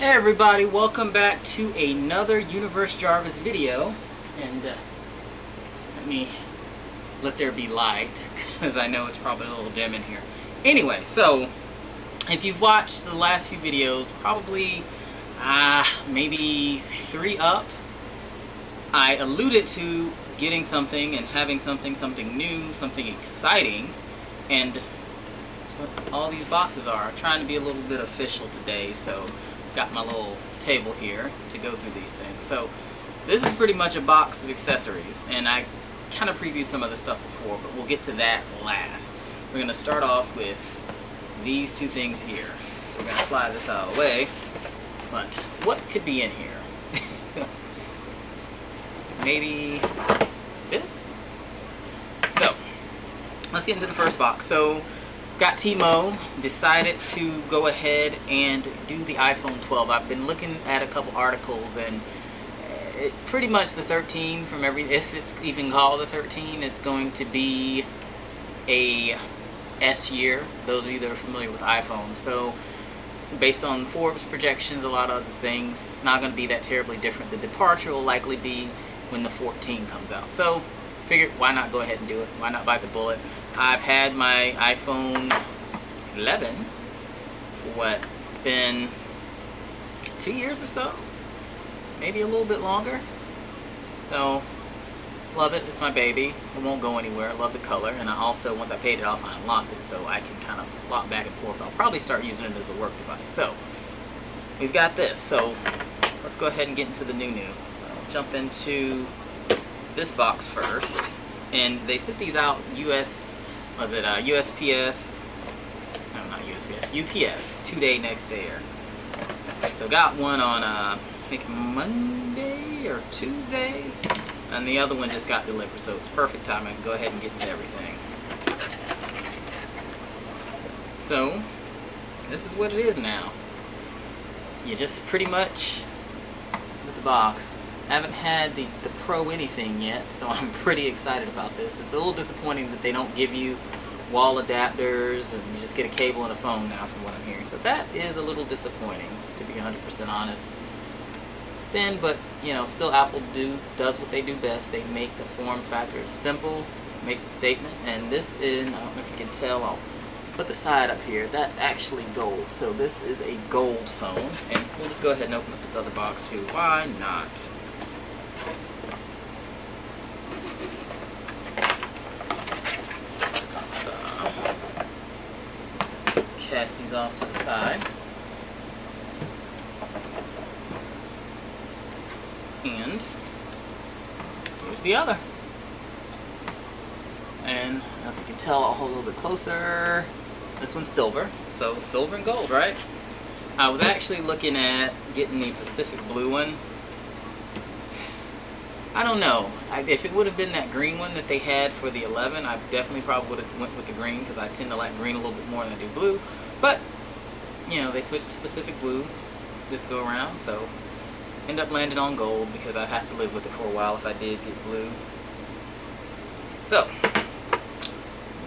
Hey everybody, welcome back to another Universe Jarvis video. And let me let there be light, because I know it's probably a little dim in here. Anyway, so if you've watched the last few videos, probably maybe 3 up, I alluded to getting something and having something new, something exciting, and that's what all these boxes are. I'm trying to be a little bit official today, so got my little table here to go through these things. So this is pretty much a box of accessories, and I kind of previewed some of the stuff before, but we'll get to that last. We're going to start off with these 2 things here. So we're going to slide this out of the way. But what could be in here? Maybe this? So let's get into the first box. So got T-Mo, decided to go ahead and do the iPhone 12. I've been looking at a couple articles, and pretty much the 13 from if it's even called the 13, it's going to be a S year. Those of you that are familiar with iPhone. So based on Forbes projections, a lot of other things, it's not going to be that terribly different. The departure will likely be when the 14 comes out. So figured, why not go ahead and do it? Why not bite the bullet? I've had my iPhone 11 for what? It's been 2 years or so, maybe a little bit longer. So love it. It's my baby. It won't go anywhere. I love the color, and I also, once I paid it off, I unlocked it, so I can kind of flop back and forth. I'll probably start using it as a work device. So we've got this. So let's go ahead and get into the new. I'll jump into this box first, and they sent these out USPS, no, not USPS, UPS, 2-day next day. So got one on I think Monday or Tuesday, and the other one just got delivered, so it's perfect time. I can go ahead and get to everything. So this is what it is now. You just pretty much with the box. I haven't had the Pro anything yet, so I'm pretty excited about this. It's a little disappointing that they don't give you wall adapters, and you just get a cable and a phone now from what I'm hearing. So that is a little disappointing, to be 100% honest. Then, but you know, still Apple does what they do best. They make the form factor simple, makes a statement, and this is, I don't know if you can tell, I'll put the side up here. That's actually gold. So this is a gold phone, and we'll just go ahead and open up this other box too. Why not? Cast these off to the side. And here's the other. And if you can tell, I'll hold a little bit closer. This one's silver. So silver and gold, right? I was actually looking at getting the Pacific blue one. I don't know. If it would have been that green one that they had for the 11, I definitely probably would have went with the green, because I tend to like green a little bit more than I do blue. But, you know, they switched to Pacific blue this go around, so end up landing on gold, because I'd have to live with it for a while if I did get blue. So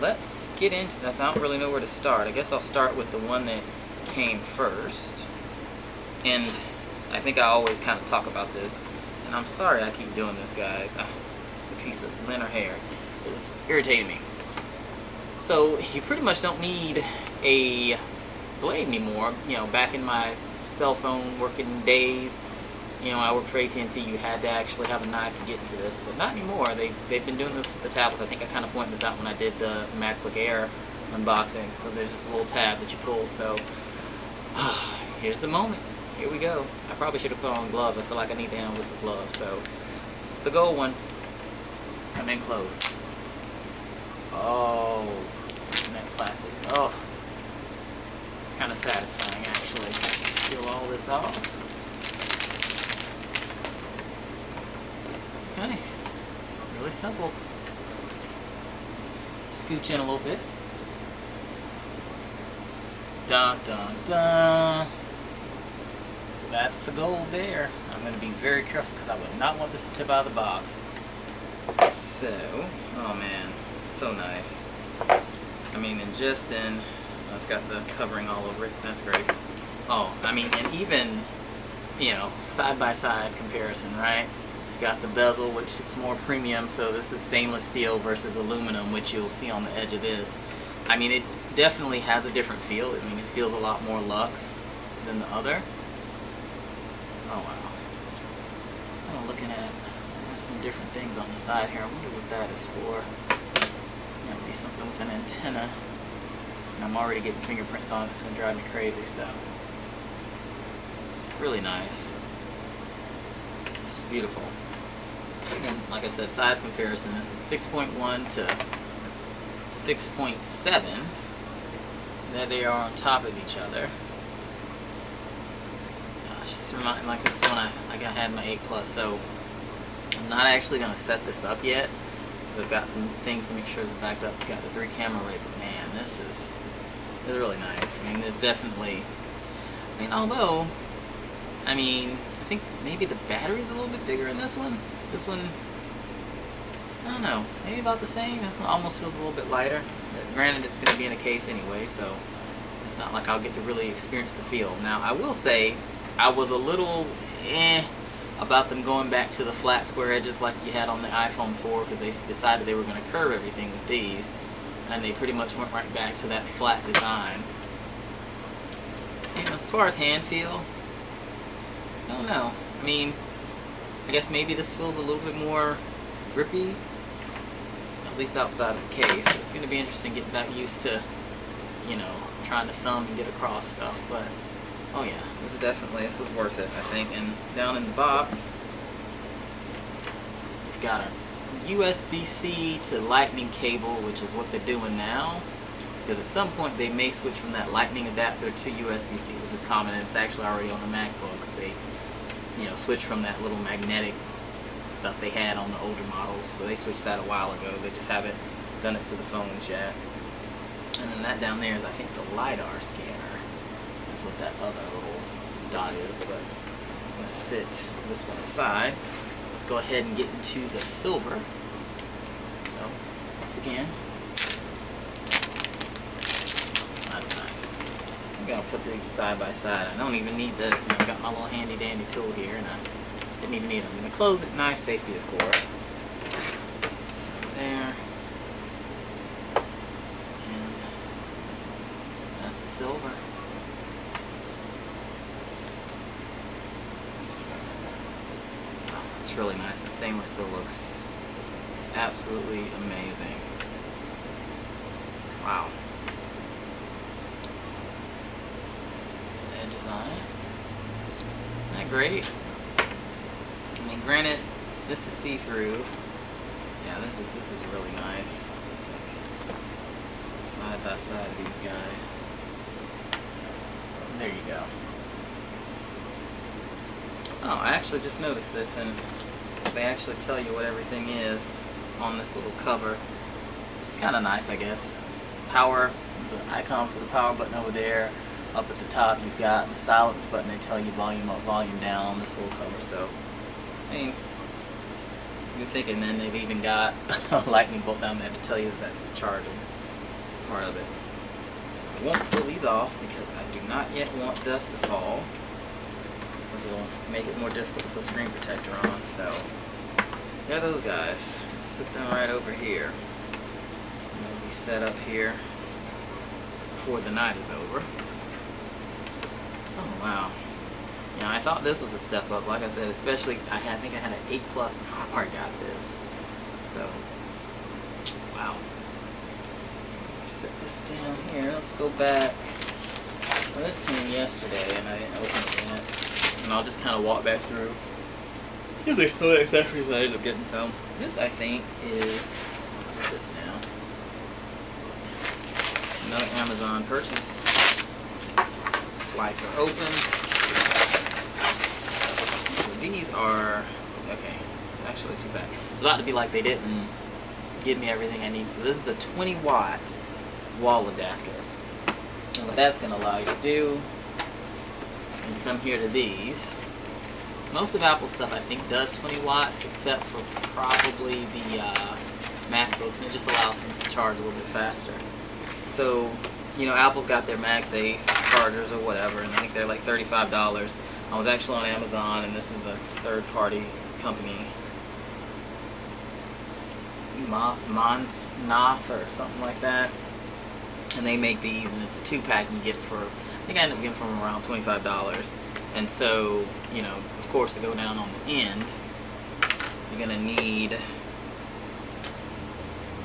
let's get into this. I don't really know where to start. I guess I'll start with the one that came first. And I think I always kind of talk about this. And I'm sorry I keep doing this, guys. It's a piece of lint or hair. It's irritating me. So you pretty much don't need a blade anymore. You know, back in my cell phone working days, you know, I worked for AT&T. You had to actually have a knife to get into this, but not anymore. They've been doing this with the tablets. I think I kind of pointed this out when I did the MacBook Air unboxing. So there's this little tab that you pull. So here's the moment. Here we go. I probably should have put on gloves. I feel like I need to handle this with gloves. So it's the gold one. Let's come in close. Oh, isn't that plastic? Oh, it's kind of satisfying actually. Peel all this off. Okay, really simple. Scooch in a little bit. Dun dun dun. So that's the gold there. I'm going to be very careful, because I would not want this to tip out of the box. So, oh man, so nice. I mean, and just in, it's got the covering all over it. That's great. Oh, I mean, and even you know, side-by-side comparison, right? You've got the bezel, which is more premium, so this is stainless steel versus aluminum, which you'll see on the edge of this. I mean, it definitely has a different feel. I mean, it feels a lot more luxe than the other. Oh, wow. I'm looking at, there's some different things on the side here. I wonder what that is for. Might be something with an antenna. And I'm already getting fingerprints on it. It's going to drive me crazy, so. Really nice. It's beautiful. And like I said, size comparison. This is 6.1 to 6.7. There they are on top of each other. Gosh, it's reminding like this one I had my 8 Plus, so I'm not actually going to set this up yet. I've got some things to make sure they're backed up. Got the 3 camera array, but man, this is really nice. I mean, there's definitely, I mean, although, I mean, I think maybe the battery's a little bit bigger in this one. This one, I don't know, maybe about the same. This one almost feels a little bit lighter. But granted, it's going to be in a case anyway, so it's not like I'll get to really experience the feel. Now, I will say, I was a little about them going back to the flat square edges like you had on the iPhone 4, because they decided they were going to curve everything with these, and they pretty much went right back to that flat design. And as far as hand feel, I don't know. I mean, I guess maybe this feels a little bit more grippy, at least outside of the case. It's going to be interesting getting back used to, you know, trying to thumb and get across stuff, but oh yeah, this was worth it, I think. And down in the box, we've got a USB-C to lightning cable, which is what they're doing now. Because at some point they may switch from that lightning adapter to USB-C, which is common, and it's actually already on the MacBooks. They, you know, switched from that little magnetic stuff they had on the older models. So they switched that a while ago. They just haven't done it to the phones yet. And then that down there is, I think, the LiDAR scanner. That's what that other little dot is, but I'm going to sit this one aside. Let's go ahead and get into the silver. So, once again, that's nice. I'm going to put these side by side. I don't even need this. I've got my little handy dandy tool here, and I didn't even need it. I'm going to close it. Knife safety, of course. There. And that's the silver. It's really nice. The stainless steel looks absolutely amazing. Wow. The edges on it. Isn't that great? I mean, granted, this is see-through. Yeah, this is really nice. So side by side of these guys. There you go. Oh, I actually just noticed this, and they actually tell you what everything is on this little cover, which is kind of nice, I guess. It's power, there's an icon for the power button over there. Up at the top, you've got the silence button. They tell you volume up, volume down on this little cover. So, I mean, you're thinking then they've even got a lightning bolt down there to tell you that that's the charging part of it. I won't pull these off because I do not yet want dust to fall, because it'll make it more difficult to put a screen protector on. So, yeah, those guys. Sit them right over here. They'll be set up here before the night is over. Oh wow. You know, I thought this was a step up, like I said, especially I think I had an 8 Plus before I got this. So, wow. Set this down here. Let's go back. Well, this came yesterday and I didn't open it yet. And I'll just kind of walk back through the accessories I ended up getting. So, this I think is, look at this now. Another Amazon purchase. Slicer open. So these are, okay, it's actually too bad. It's about to be like they didn't give me everything I need. So this is a 20-watt wall adapter. And what that's going to allow you to do, and come here to these. Most of Apple's stuff I think does 20 watts, except for probably the MacBooks, and it just allows things to charge a little bit faster. So, you know, Apple's got their MagSafe chargers or whatever, and I think they're like $35. I was actually on Amazon, and this is a third-party company, Monsnath or something like that, and they make these, and it's a 2-pack, and you get it for, I think I ended up getting from around $25. And so, you know, of course, to go down on the end, you're gonna need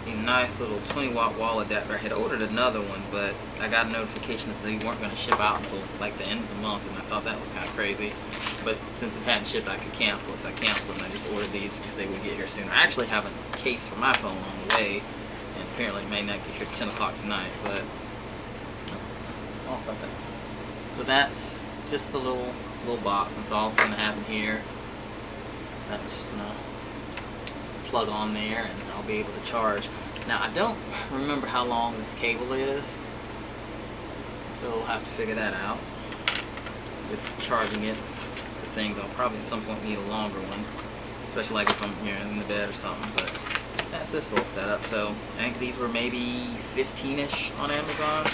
a nice little 20-watt wall adapter. I had ordered another one, but I got a notification that they weren't going to ship out until like the end of the month, and I thought that was kind of crazy. But since it hadn't shipped, I could cancel it, so I canceled it, and I just ordered these because they would get here soon. I actually have a case for my phone on the way, and apparently it may not get here 10 o'clock tonight, but all something. So that's just the little box, and so all that's going to happen here is that it's just going to plug on there, and I'll be able to charge. Now, I don't remember how long this cable is, so we'll have to figure that out. Just charging it for things, I'll probably at some point need a longer one, especially like if I'm in the bed or something. But that's this little setup. So I think these were maybe 15-ish on Amazon,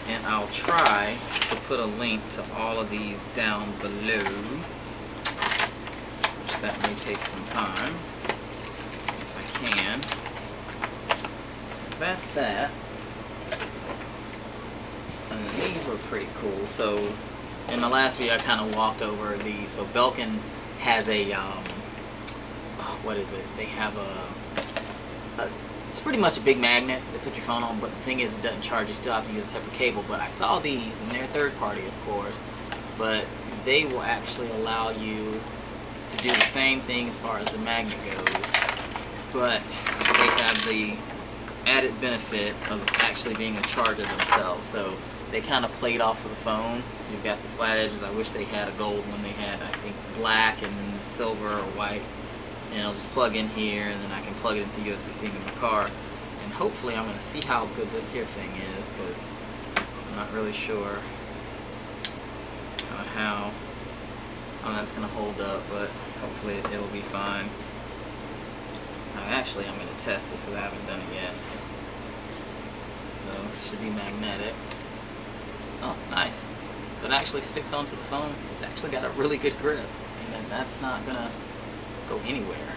and I'll try to put a link to all of these down below, which that may take some time. Can. So that's that. And then these were pretty cool. So in the last video I kind of walked over these. So Belkin has a what is it? They have a it's pretty much a big magnet to put your phone on, but the thing is it doesn't charge. You still have to use a separate cable. But I saw these, and they're third party, of course, but they will actually allow you to do the same thing as far as the magnet goes, but they have the added benefit of actually being a charger themselves. So they kind of played off of the phone. So you've got the flat edges. I wish they had a gold one. They had, I think, black and then the silver or white. And it'll just plug in here, and then I can plug it into the USB-C in my car. And hopefully I'm going to see how good this here thing is, because I'm not really sure how that's going to hold up, but hopefully it'll be fine. Actually, I'm going to test this because I haven't done it yet. So this should be magnetic. Oh, nice. So it actually sticks onto the phone. It's actually got a really good grip, and that's not going to go anywhere.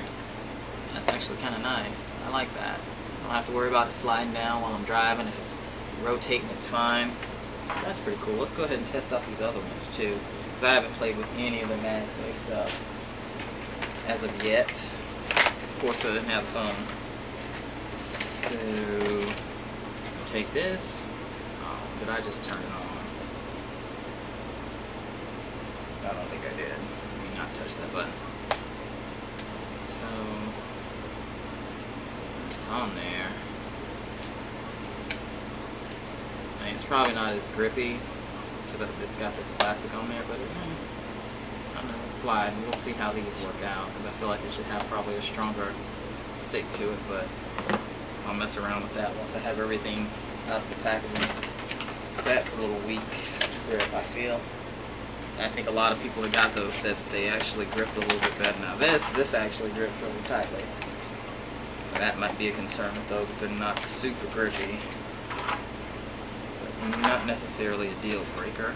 That's actually kind of nice. I like that. I don't have to worry about it sliding down while I'm driving. If it's rotating, it's fine. That's pretty cool. Let's go ahead and test out these other ones too, because I haven't played with any of the MagSafe stuff as of yet. Of course, I didn't have a phone. So, take this. Oh, did I just turn it on? I don't think I did. Let me not touch that button. So, it's on there. I mean, it's probably not as grippy because it's got this plastic on there, but I don't know, it's sliding. We'll see how these work out, because I feel like it should have probably a stronger stick to it, but I'll mess around with that once I have everything out of the packaging. That's a little weak grip, I feel. And I think a lot of people that got those said that they actually gripped a little bit better. Now this actually gripped really tightly, so that might be a concern with those if they're not super grippy, but not necessarily a deal breaker.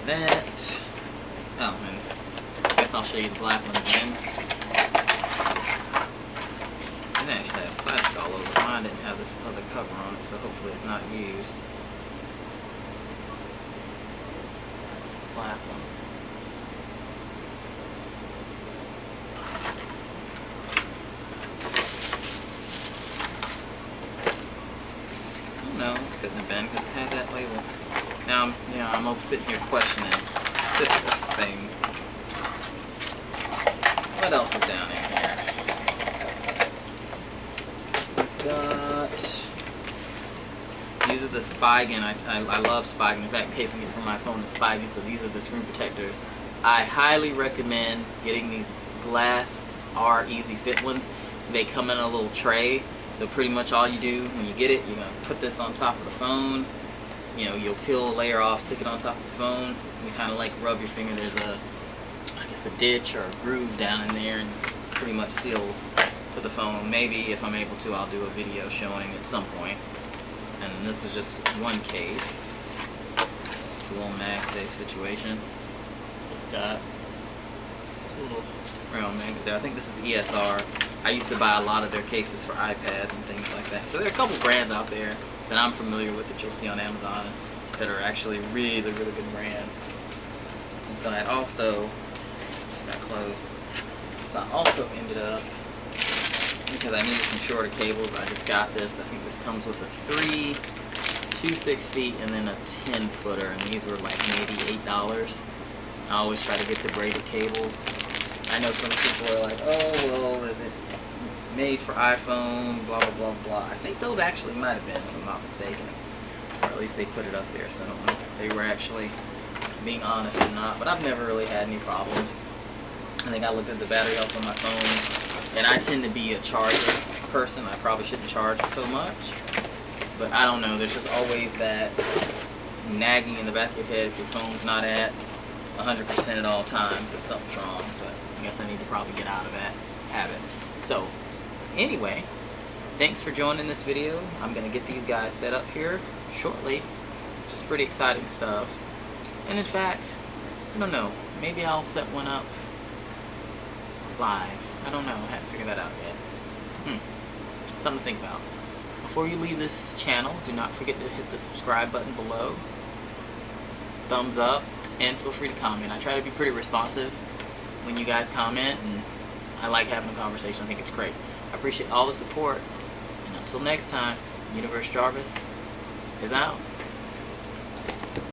That. Oh, and I guess I'll show you the black one again. It actually has plastic all over. Mine didn't have this other cover on it, so hopefully it's not used. That's the black one. Oh no, it couldn't have been because it had that label. Now, I'm over sitting here questioning things. What else is down in here? We've got... These are the Spigen. I love Spigen. In fact, in case I'm getting from my phone, the Spigen. So these are the screen protectors. I highly recommend getting these glass R Easy Fit ones. They come in a little tray. So pretty much all you do when you get it, you're going to put this on top of the phone. You know, you'll peel a layer off, stick it on top of the phone. You kind of like rub your finger. There's a, I guess, a ditch or a groove down in there, and pretty much seals to the phone. Maybe if I'm able to, I'll do a video showing at some point. And this was just one case. It's a little MagSafe situation. Got a little round magnet there. I think this is ESR. I used to buy a lot of their cases for iPads and things like that. So there are a couple brands out there that I'm familiar with that you'll see on Amazon that are actually really, really good brands. And so I also, this got closed. So I also ended up, because I needed some shorter cables, I just got this. I think this comes with a 3, 2 6 feet, and then a 10 footer. And these were like maybe $8. I always try to get the braided cables. I know some people are like, oh, well, is it made for iPhone, blah, blah, blah, blah. I think those actually might have been, if I'm not mistaken. Or at least they put it up there, so I don't know if they were actually being honest or not. But I've never really had any problems. I think I looked at the battery health on my phone, and I tend to be a charger person. I probably shouldn't charge it so much. But I don't know, there's just always that nagging in the back of your head if your phone's not at 100% at all times that something's wrong. But I guess I need to probably get out of that habit. So anyway, thanks for joining this video. I'm gonna get these guys set up here shortly. Just pretty exciting stuff. And in fact, I don't know, maybe I'll set one up live. I don't know, I haven't figured that out yet. Something to think about. Before you leave this channel, do not forget to hit the subscribe button below, thumbs up, and feel free to comment. I try to be pretty responsive when you guys comment, and I like having a conversation. I think it's great. I appreciate all the support, and until next time, Universe Jarvis is out.